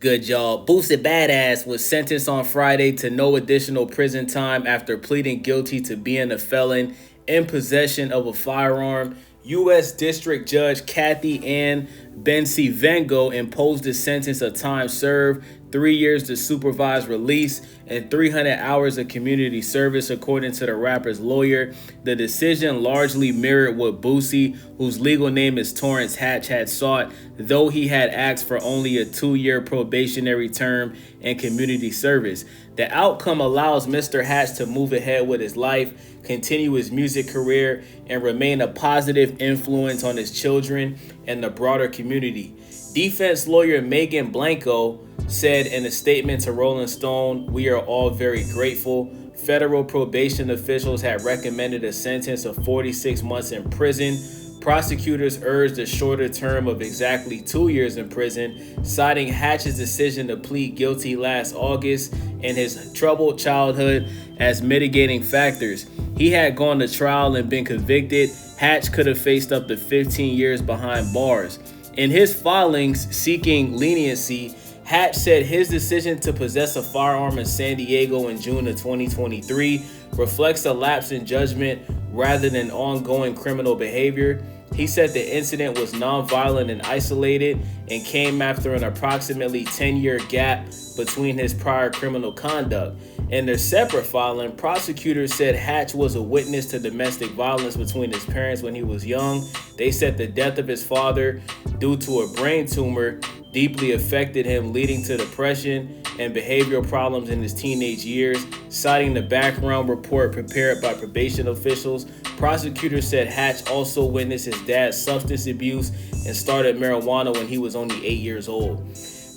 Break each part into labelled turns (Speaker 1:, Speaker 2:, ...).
Speaker 1: Good, y'all. Boosie Badass was sentenced on Friday to no additional prison time after pleading guilty to being a felon in possession of a firearm. U.S. District Judge Kathy Ann Bencivengo imposed a sentence of time served, 3 years to supervised release, and 300 hours of community service, according to the rapper's lawyer. The decision largely mirrored what Boosie, whose legal name is Torrance Hatch, had sought, though he had asked for only a 2-year probationary term and community service. The outcome allows Mr. Hatch to move ahead with his life, continue his music career, and remain a positive influence on his children and the broader community. Defense lawyer Megan Blanco said in a statement to Rolling Stone, "We are all very grateful. Federal probation officials had recommended a sentence of 46 months in prison. Prosecutors urged a shorter term of exactly 2 years in prison, citing Hatch's decision to plead guilty last August and his troubled childhood as mitigating factors. He had gone to trial and been convicted. Hatch could have faced up to 15 years behind bars." In his filings seeking leniency, Hatch said his decision to possess a firearm in San Diego in June of 2023 reflects a lapse in judgment rather than ongoing criminal behavior. He said the incident was nonviolent and isolated and came after an approximately 10-year gap between his prior criminal conduct. In their separate filing, prosecutors said Hatch was a witness to domestic violence between his parents when he was young. They said the death of his father due to a brain tumor deeply affected him, leading to depression and behavioral problems in his teenage years. Citing the background report prepared by probation officials, prosecutors said Hatch also witnessed his dad's substance abuse and started marijuana when he was only 8 years old.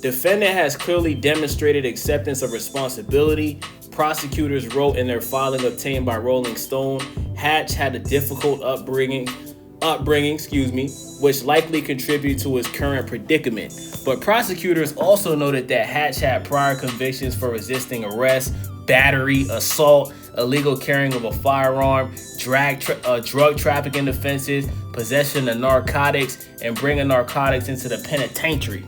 Speaker 1: Defendant has clearly demonstrated acceptance of responsibility. Prosecutors wrote in their filing obtained by Rolling Stone. Hatch had a difficult upbringing, which likely contributed to his current predicament. But prosecutors also noted that Hatch had prior convictions for resisting arrest, battery, assault, illegal carrying of a firearm, drug trafficking offenses, possession of narcotics, and bringing narcotics into the penitentiary.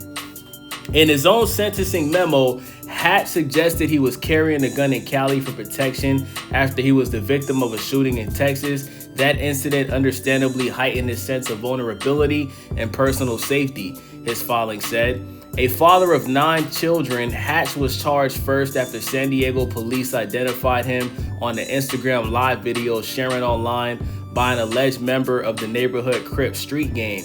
Speaker 1: In his own sentencing memo, Hatch suggested he was carrying a gun in Cali for protection after he was the victim of a shooting in Texas. That incident understandably heightened his sense of vulnerability and personal safety, his filing said. A father of 9 children, Hatch was charged first after San Diego police identified him on an Instagram live video shared online by an alleged member of the neighborhood Crip street gang.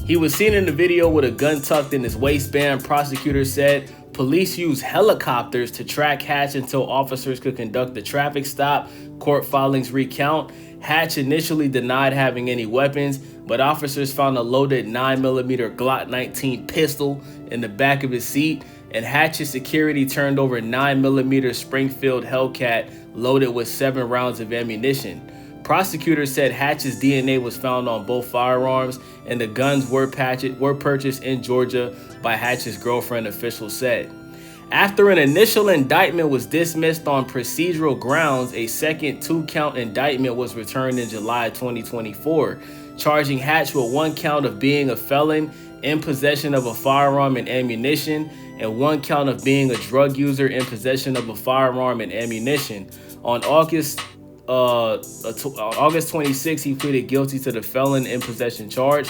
Speaker 1: He was seen in the video with a gun tucked in his waistband, prosecutors said. Police used helicopters to track Hatch until officers could conduct the traffic stop, court filings recount. Hatch initially denied having any weapons, but officers found a loaded 9mm Glock 19 pistol in the back of his seat, and Hatch's security turned over 9mm Springfield Hellcat loaded with 7 rounds of ammunition. Prosecutors said Hatch's DNA was found on both firearms, and the guns were purchased in Georgia by Hatch's girlfriend, officials said. After an initial indictment was dismissed on procedural grounds, a second 2-count indictment was returned in July 2024, charging Hatch with 1 count of being a felon in possession of a firearm and ammunition, and 1 count of being a drug user in possession of a firearm and ammunition. On August 26, he pleaded guilty to the felon in possession charge.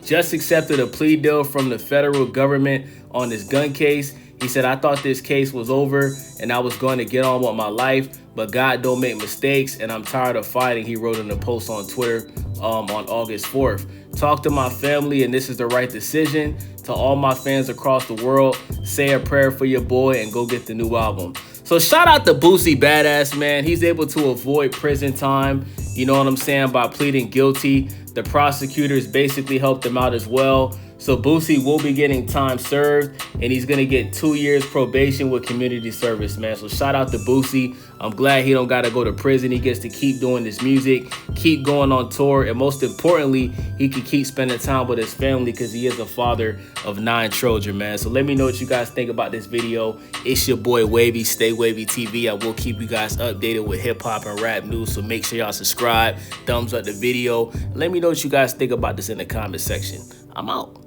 Speaker 1: Just accepted a plea deal from the federal government on his gun case. He said, "I thought this case was over and I was going to get on with my life, but God don't make mistakes and I'm tired of fighting," he wrote in a post on Twitter on August 4th. "Talk to my family and this is the right decision. To all my fans across the world, say a prayer for your boy and go get the new album." So shout out to Boosie Badass, man. He's able to avoid prison time, you know what I'm saying, by pleading guilty. The prosecutors basically helped him out as well. So Boosie will be getting time served, and he's going to get 2 years probation with community service, man. So shout out to Boosie. I'm glad he don't got to go to prison. He gets to keep doing his music, keep going on tour, and most importantly, he can keep spending time with his family because he is a father of 9 children, man. So let me know what you guys think about this video. It's your boy Wavy, Stay Wavy TV. I will keep you guys updated with hip-hop and rap news, so make sure y'all subscribe, thumbs up the video. Let me know what you guys think about this in the comment section. I'm out.